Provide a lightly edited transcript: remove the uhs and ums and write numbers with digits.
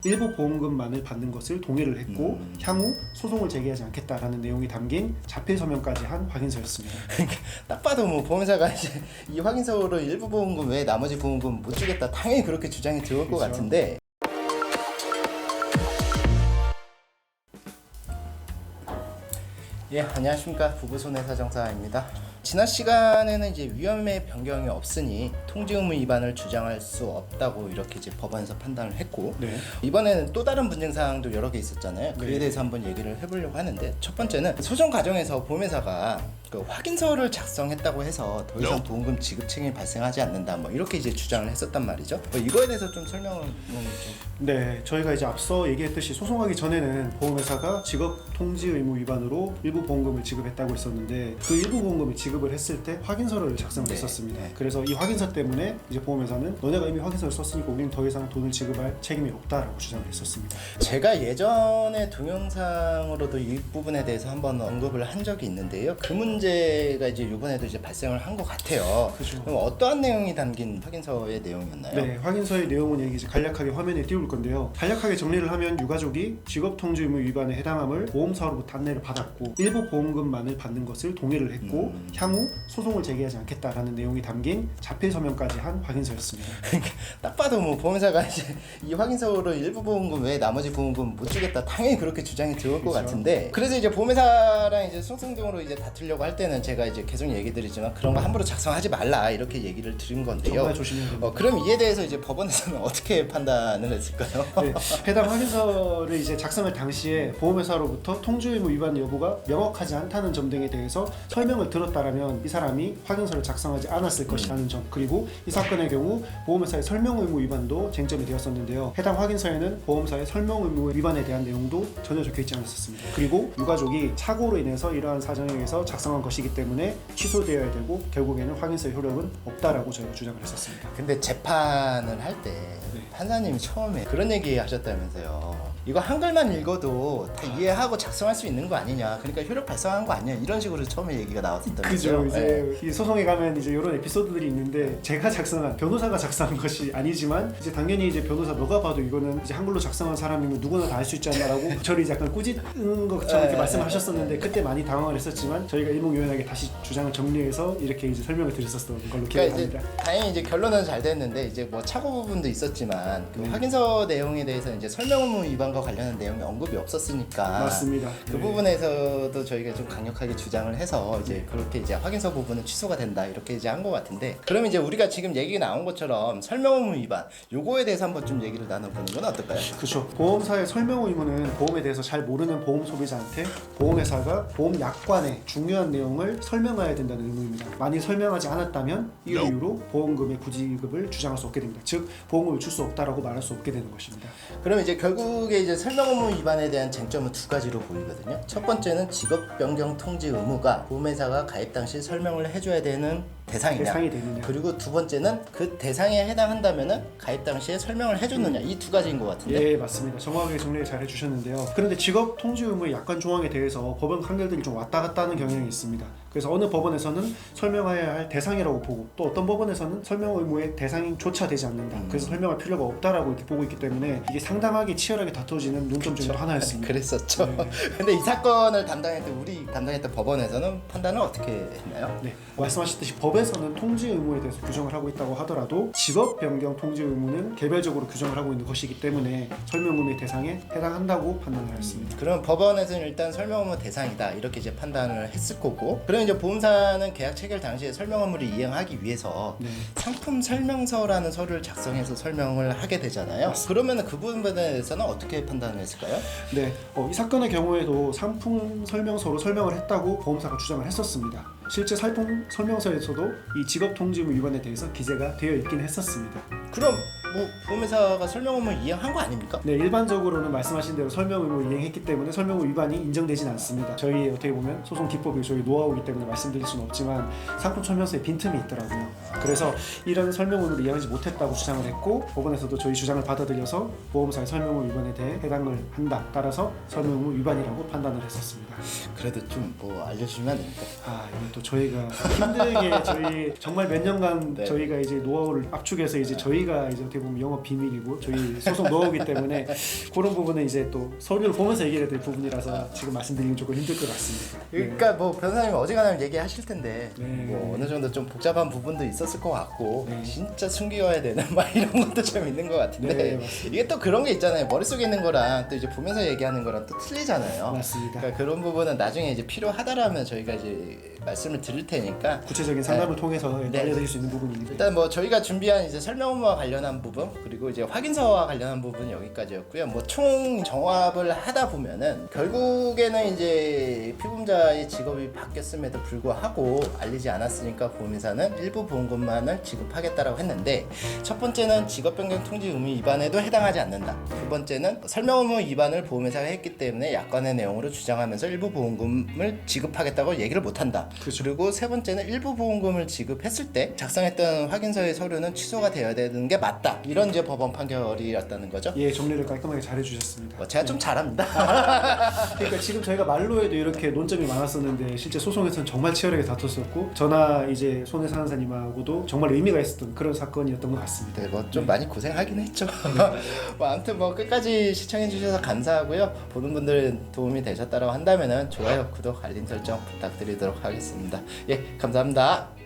일부 보험금만을 받는 것을 동의를 했고 향후 소송을 제기하지 않겠다라는 내용이 담긴 자필 서명까지 한 확인서였습니다. 딱 봐도 뭐 보험사가 이제 이 확인서로 일부 보험금 외에 나머지 보험금 못 주겠다 당연히 그렇게 주장이 들어올 것 그렇죠. 같은데 예, 안녕하십니까. 부부손해사정사입니다. 지난 시간에는 이제 위험의 변경이 없으니 통지 의무 위반을 주장할 수 없다고 이렇게 이제 법원에서 판단을 했고 네. 이번에는 또 다른 분쟁 사항도 여러 개 있었잖아요. 그에 네. 대해서 한번 얘기를 해보려고 하는데 첫 번째는 소송 과정에서 보험회사가 그 확인서를 작성했다고 해서 더 이상 보험금 지급 책임이 발생하지 않는다 뭐 이렇게 이제 주장을 했었단 말이죠. 이거에 대해서 좀 설명을 좀. 네, 저희가 이제 앞서 얘기했듯이 소송하기 전에는 보험회사가 직업 통지 의무 위반으로 일부 보험금을 지급했다고 했었는데 그 일부 보험금을 지급을 했을 때 확인서를 작성을 네. 했었습니다. 네. 그래서 이 확인서 때문에 이제 보험회사는 너네가 이미 확인서를 썼으니까 우리는 더 이상 돈을 지급할 책임이 없다라고 주장을 했었습니다. 제가 예전에 동영상으로도 이 부분에 대해서 한번 언급을 한 적이 있는데요. 그 문제가 이제 이번에도 이제 발생을 한 것 같아요. 그죠. 그럼 어떠한 내용이 담긴 확인서의 내용이었나요? 네, 확인서의 내용은 여기 이제 간략하게 화면에 띄울 건데요. 간략하게 정리를 하면 유가족이 직업 통지 의무 위반에 해당함을 보험사로부터 안내를 받았고 일부 보험금만을 받는 것을 동의를 했고 향후 소송을 제기하지 않겠다라는 내용이 담긴 자필 서명까지 한 확인서였습니다. 딱 봐도 뭐 보험사가 이제 이 확인서로 일부 보험금 외에 나머지 보험금 못 주겠다 당연히 그렇게 주장이 들어올 것 그렇죠. 같은데 그래서 이제 보험회사랑 이제 소송 등으로 이제 다투려고 할 때는 제가 이제 계속 얘기 드리지만 그런 거 함부로 작성하지 말라 이렇게 얘기를 드린 건데요. 정말 조심해야 됩니다. 그럼 이에 대해서 이제 법원에서는 어떻게 판단을 했을까요? 네, 해당 확인서를 이제 작성할 당시에 보험회사로부터 통지 의무 위반 여부가 명확하지 않다는 점 등에 대해서 설명을 들었다라면 이 사람이 확인서를 작성하지 않았을 것이라는 점, 그리고 이 사건의 경우 보험회사의 설명 의무 위반도 쟁점이 되었었는데요. 해당 확인서에는 보험사의 설명 의무 위반에 대한 내용도 전혀 적혀 있지 않았었습니다. 그리고 유가족이 착오로 인해서 이러한 사정에 의해서 작성한 것이기 때문에 취소되어야 되고 결국에는 확인서의 효력은 없다라고 저희가 주장을 했었습니다. 근데 재판을 할 때 판사님이 처음에 그런 얘기 하셨다면서요. 이거 한글만 읽어도 다 이해하고 작성할 수 있는 거 아니냐. 그러니까 효력 발생한 거 아니냐. 이런 식으로 처음에 얘기가 나왔었다면서요. 그죠. 이제 이 소송에 가면 이제 이런 에피소드들이 있는데 제가 작성한 변호사가 작성한 것이 아니지만 이제 당연히 이제 변호사 너가 봐도 이거는 이제 한글로 작성한 사람이면 누구나 다 할 수 있지 않나라고 저를 이제 약간 꾸짖는 것처럼 이렇게 말씀하셨었는데 그때 많이 당황을 했었지만 저희가 일목요연하게 다시 주장을 정리해서 이렇게 이제 설명을 드렸었던 걸로 그러니까 이제 기억합니다. 다행히 이제 결론은 잘 됐는데 이제 뭐 착오 부분도 있었지만 그 확인서 내용에 대해서 이제 설명 의무 위반과 관련한 내용이 언급이 없었으니까 맞습니다. 그 네. 부분에서도 저희가 좀 강력하게 주장을 해서 이제 그렇게 이제 확인서 부분은 취소가 된다 이렇게 이제 한 것 같은데 그럼 이제 우리가 지금 얘기가 나온 것처럼 설명 의무 위반 요거에 대해서 한번 좀 얘기를 나눠보는 건 어떨까요? 그렇죠. 보험사의 설명 의무는 보험에 대해서 잘 모르는 보험 소비자한테 보험회사가 보험 약관의 중요한 내용을 설명해야 된다는 의무입니다. 만일 설명하지 않았다면 이 이유로 보험금의 부지급을 주장할 수 없게 됩니다. 즉 보험금을 줄 수 없다라고 말할 수 없게 되는 것입니다. 그럼 이제 결국에 이제 설명 의무 위반에 대한 쟁점은 두 가지로 보이거든요. 첫 번째는 직업 변경 통지 의무가 보험회사가 가입 당시 설명을 해줘야 되는 대상이 되느냐. 그리고 두 번째는 그 대상에 해당한다면은 가입 당시에 설명을 해줬느냐 이 두 가지인 것 같은데. 예, 맞습니다. 정확하게 정리를 잘 해주셨는데요. 그런데 직업 통지 의무의 약관 조항에 대해서 법원 판결들이 좀 왔다 갔다 하는 경향이 있습니다. 그래서 어느 법원에서는 설명해야 할 대상이라고 보고 또 어떤 법원에서는 설명 의무의 대상조차 되지 않는다. 그래서 설명할 필요가 없다라고 이렇게 보고 있기 때문에 이게 상당하게 치열하게 다투어지는 논점 중에 하나였습니다. 그랬었죠. 네. 근데 이 사건을 우리 담당했던 법원에서는 판단을 어떻게 했나요? 네, 말씀하셨듯이 법에서는 통지 의무에 대해서 규정을 하고 있다고 하더라도 직업 변경 통지 의무는 개별적으로 규정을 하고 있는 것이기 때문에 설명 의무의 대상에 해당한다고 판단을 했습니다. 그럼 법원에서는 일단 설명 의무 대상이다 이렇게 이제 판단을 했을 거고 그럼 이제 보험사는 계약 체결 당시에 설명 의무를 이행하기 위해서 상품 설명서라는 서류를 작성해서 설명을 하게 되잖아요. 그러면 그 부분에 대해서는 어떻게 판단을 했을까요? 네, 이 사건의 경우에도 상품 설명서로 설명을 했다고 보험사가 주장을 했었습니다. 실제 상품 설명서에서도 이 직업 통지 의무 위반에 대해서 기재가 되어 있긴 했었습니다. 그럼 뭐 보험회사가 설명 의무 이행한 거 아닙니까? 네, 일반적으로는 말씀하신 대로 설명 의무 이행했기 때문에 설명 의무 위반이 인정되진 않습니다. 저희 어떻게 보면 소송 기법이 저희 노하우이기 때문에 말씀드릴 수는 없지만 상품 설명서에 빈틈이 있더라고요. 그래서 이런 설명 의무를 이행하지 못했다고 주장을 했고 법원에서도 저희 주장을 받아들여서 보험사의 설명 의무 위반에 대해 해당을 한다. 따라서 설명 의무 위반이라고 판단을 했었습니다. 그래도 좀 뭐 알려주시면 안 됩니까? 이건 또 저희가 힘들게 저희 정말 몇 년간 네. 저희가 이제 노하우를 압축해서 이제 저희가 이제 어떻게 어떻게 보면 영업 비밀이고 저희 소송 노하우이기 때문에 그런 부분은 이제 또 서류를 보면서 얘기해야 될 부분이라서 지금 말씀드리긴 조금 힘들 것 같습니다. 그러니까 뭐 변호사님 어지간하면 얘기하실 텐데 네. 뭐 어느 정도 좀 복잡한 부분도 있었을 것 같고 네. 진짜 숨겨야 되는 막 이런 것도 좀 있는 것 같은데 네, 맞습니다. 이게 또 그런 게 있잖아요. 머릿속에 있는 거랑 또 이제 보면서 얘기하는 거랑 또 틀리잖아요. 맞습니다. 그러니까 그런 부분은 나중에 이제 필요하다라면 저희가 이제 말씀을 드릴 테니까 구체적인 상담을 통해서 네. 알려드릴 수 있는 부분입니다. 일단 뭐 저희가 준비한 이제 설명 업무와 관련한 부분 그리고 이제 확인서와 관련한 부분 여기까지였고요. 뭐 총 정합을 하다 보면은 결국에는 이제 피보험자의 직업이 바뀌었음에도 불구하고 알리지 않았으니까 보험회사는 일부 보험금만을 지급하겠다라고 했는데 첫 번째는 직업 변경 통지 의무 위반에도 해당하지 않는다. 두 번째는 설명 의무 위반을 보험회사가 했기 때문에 약관의 내용으로 주장하면서 일부 보험금을 지급하겠다고 얘기를 못한다. 그렇죠. 그리고 세 번째는 일부 보험금을 지급했을 때 작성했던 확인서의 서류는 취소가 되어야 되는 게 맞다. 이런 이제 법원 판결이었다는 거죠. 예, 정리를 깔끔하게 잘 해주셨습니다. 뭐 제가 좀 잘합니다. 그러니까 지금 저희가 말로 해도 이렇게 논점이 많았었는데 실제 소송에서는 정말 치열하게 다퉜었고 저나 이제 손해사항사님하고도 정말 의미가 있었던 그런 사건이었던 것 같습니다. 네, 뭐 좀 많이 고생하긴 했죠. 뭐 아무튼 뭐 끝까지 시청해 주셔서 감사하고요. 보는 분들 도움이 되셨다고 한다면은 좋아요, 구독, 알림 설정 부탁드리도록 하겠습니다. 예, 감사합니다.